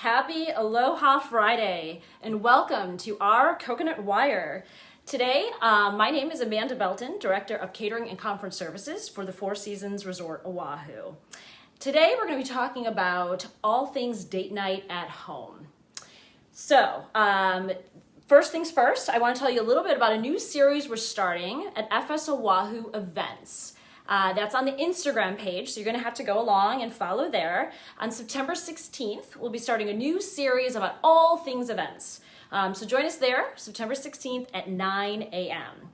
Happy Aloha Friday and welcome to our Coconut Wire. Today, my name is Amanda Belton, Director of Catering and Conference Services for the Four Seasons Resort Oahu. Today, we're going to be talking about all things date night at home. So, first things first, I want to tell you a little bit about a new series we're starting at FS Oahu Events. That's on the Instagram page, so you're going to have to go along and follow there. On September 16th, we'll be starting a new series about all things events. So join us there, September 16th at 9 a.m.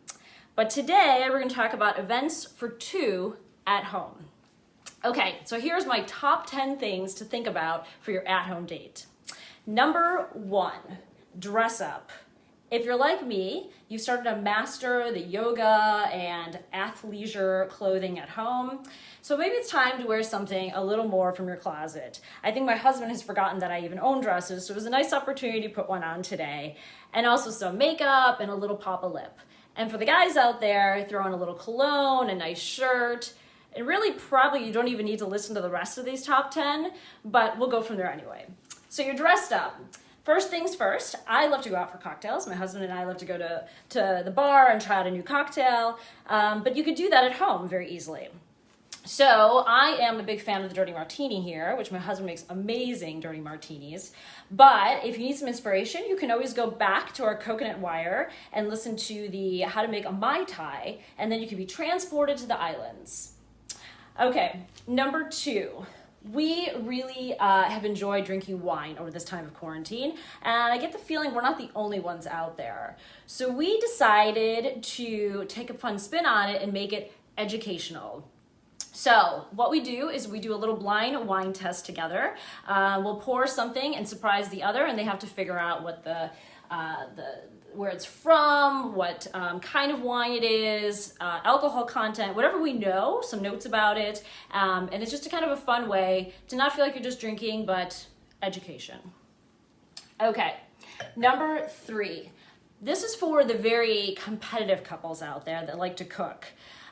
But today, we're going to talk about events for two at home. Okay, so here's my top 10 things to think about for your at-home date. Number 1, dress up. If you're like me, you've started to master the yoga and athleisure clothing at home. So maybe it's time to wear something a little more from your closet. I think my husband has forgotten that I even own dresses, so it was a nice opportunity to put one on today. And also some makeup and a little pop of lip. And for the guys out there, throw on a little cologne, a nice shirt. And really, probably you don't even need to listen to the rest of these top 10, but we'll go from there anyway. So you're dressed up. First things first, I love to go out for cocktails. My husband and I love to go to the bar and try out a new cocktail, but you could do that at home very easily. So I am a big fan of the Dirty Martini here, which my husband makes amazing dirty martinis. But if you need some inspiration, you can always go back to our Coconut Wire and listen to the How to Make a Mai Tai, and then you can be transported to the islands. Okay, number 2. We really have enjoyed drinking wine over this time of quarantine, and I get the feeling we're not the only ones out there. So we decided to take a fun spin on it and make it educational. So what we do is we do a little blind wine test together. We'll pour something and surprise the other, and they have to figure out what where it's from, what kind of wine it is, alcohol content, whatever we know, some notes about it. And it's just a kind of a fun way to not feel like you're just drinking, but education. Okay, number 3. This is for the very competitive couples out there that like to cook.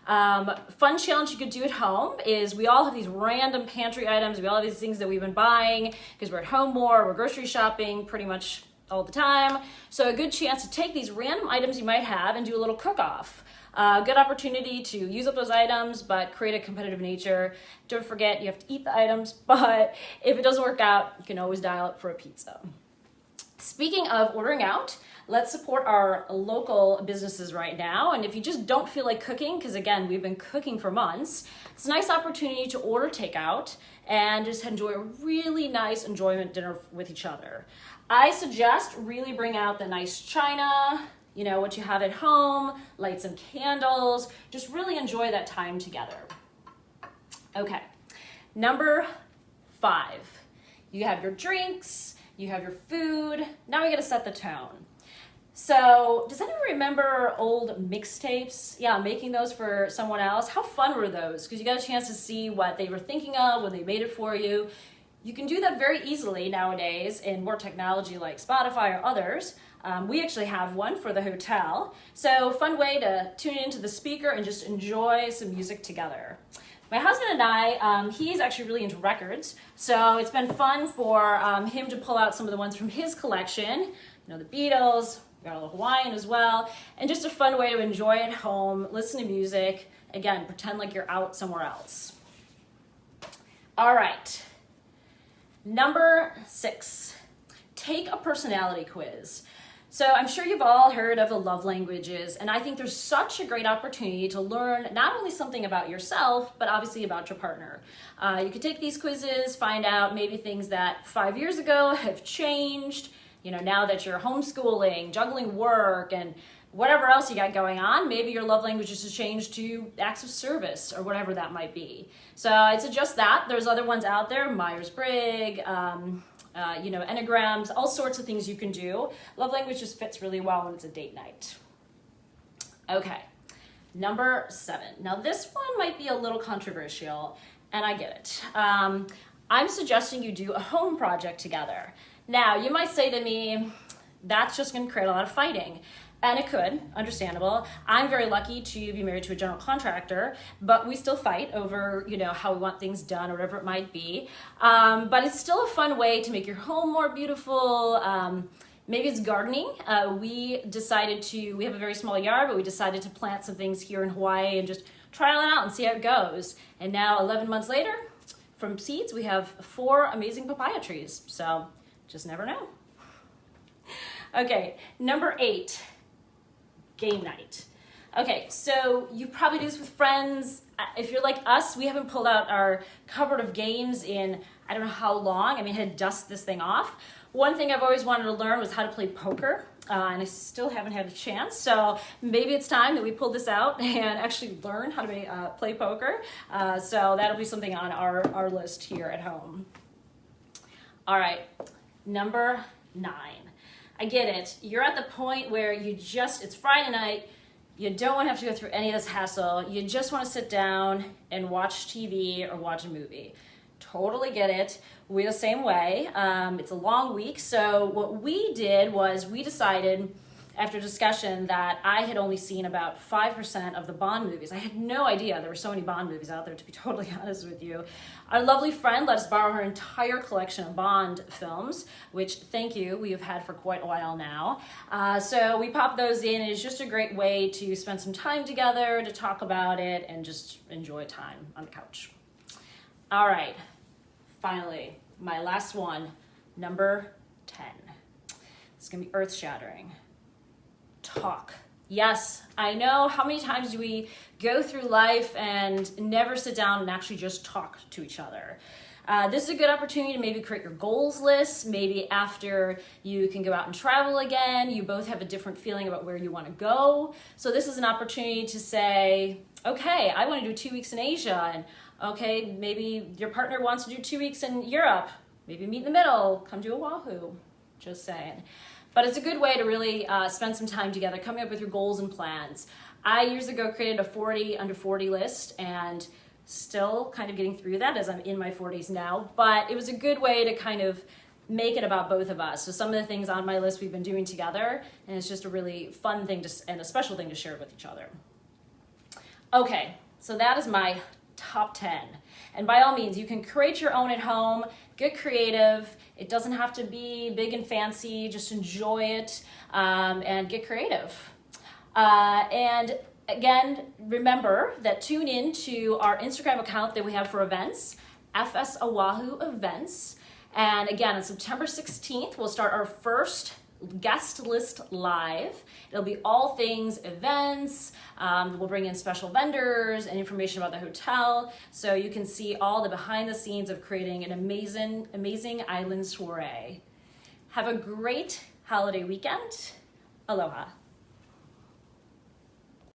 Fun challenge you could do at home is we all have these random pantry items. We all have these things that we've been buying because we're at home more, we're grocery shopping pretty much all the time. So a good chance to take these random items you might have and do a little cook-off. Good opportunity to use up those items, but create a competitive nature. Don't forget, you have to eat the items, but if it doesn't work out, you can always dial up for a pizza. Speaking of ordering out, let's support our local businesses right now. And if you just don't feel like cooking, because again, we've been cooking for months, it's a nice opportunity to order takeout and just enjoy a really nice enjoyment dinner with each other. I suggest really bring out the nice china, what you have at home, light some candles, just really enjoy that time together. Okay, number 5, you have your drinks, you have your food, now we gotta set the tone. So, does anyone remember old mixtapes? Yeah, making those for someone else. How fun were those? Because you got a chance to see what they were thinking of when they made it for you. You can do that very easily nowadays in more technology like Spotify or others. We actually have one for the hotel. So, fun way to tune into the speaker and just enjoy some music together. My husband and I, he's actually really into records, so it's been fun for him to pull out some of the ones from his collection. The Beatles, we got a little Hawaiian as well, and just a fun way to enjoy at home, listen to music, again, pretend like you're out somewhere else. All right, number 6, take a personality quiz. So I'm sure you've all heard of the love languages, and I think there's such a great opportunity to learn not only something about yourself, but obviously about your partner. You could take these quizzes, find out maybe things that 5 years ago have changed, now that you're homeschooling, juggling work, and whatever else you got going on, maybe your love language has changed to acts of service or whatever that might be. So I'd suggest that. There's other ones out there, Myers-Briggs, Enneagrams, all sorts of things you can do. Love language just fits really well when it's a date night. Okay, number 7. Now this one might be a little controversial, and I get it. I'm suggesting you do a home project together. Now, you might say to me, that's just gonna create a lot of fighting. And it could, understandable. I'm very lucky to be married to a general contractor, but we still fight over, how we want things done or whatever it might be. But it's still a fun way to make your home more beautiful. Maybe it's gardening. We have a very small yard, but we decided to plant some things here in Hawaii and just trial it out and see how it goes. And now 11 months later, from seeds, we have 4 amazing papaya trees. So just never know. Okay, number 8. Game night. Okay, so you probably do this with friends. If you're like us, we haven't pulled out our cupboard of games in I don't know how long. I had to dust this thing off. One thing I've always wanted to learn was how to play poker, and I still haven't had a chance. So maybe it's time that we pull this out and actually learn how to play poker. So that'll be something on our list here at home. All right, number 9. I get it. You're at the point where it's Friday night, you don't want to have to go through any of this hassle. You just want to sit down and watch TV or watch a movie. Totally get it. We're the same way. It's a long week. So what we did was we decided after discussion that I had only seen about 5% of the Bond movies. I had no idea there were so many Bond movies out there, to be totally honest with you. Our lovely friend let us borrow her entire collection of Bond films, which, thank you, we have had for quite a while now. So we popped those in, and it's just a great way to spend some time together, to talk about it, and just enjoy time on the couch. All right, finally, my last one, number 10. It's gonna be earth-shattering. Talk. Yes, I know. How many times do we go through life and never sit down and actually just talk to each other? This is a good opportunity to maybe create your goals list. Maybe after you can go out and travel again, you both have a different feeling about where you want to go. So this is an opportunity to say, okay, I want to do 2 weeks in Asia, and okay, maybe your partner wants to do 2 weeks in Europe. Maybe meet in the middle, come to Oahu, just saying. But it's a good way to really spend some time together, coming up with your goals and plans. I years ago created a under 40 list, and still kind of getting through that as I'm in my 40s now. But it was a good way to kind of make it about both of us. So some of the things on my list we've been doing together, and it's just a really fun thing and a special thing to share with each other. Okay, so that is my top 10. And by all means, you can create your own at home, get creative. It doesn't have to be big and fancy, just enjoy it and get creative. And again, remember that tune in to our Instagram account that we have for events, FS Oahu Events. And again, on September 16th, we'll start our first guest list live. It'll be all things events. We'll bring in special vendors and information about the hotel, so you can see all the behind the scenes of creating an amazing island soiree. Have a great holiday weekend. Aloha.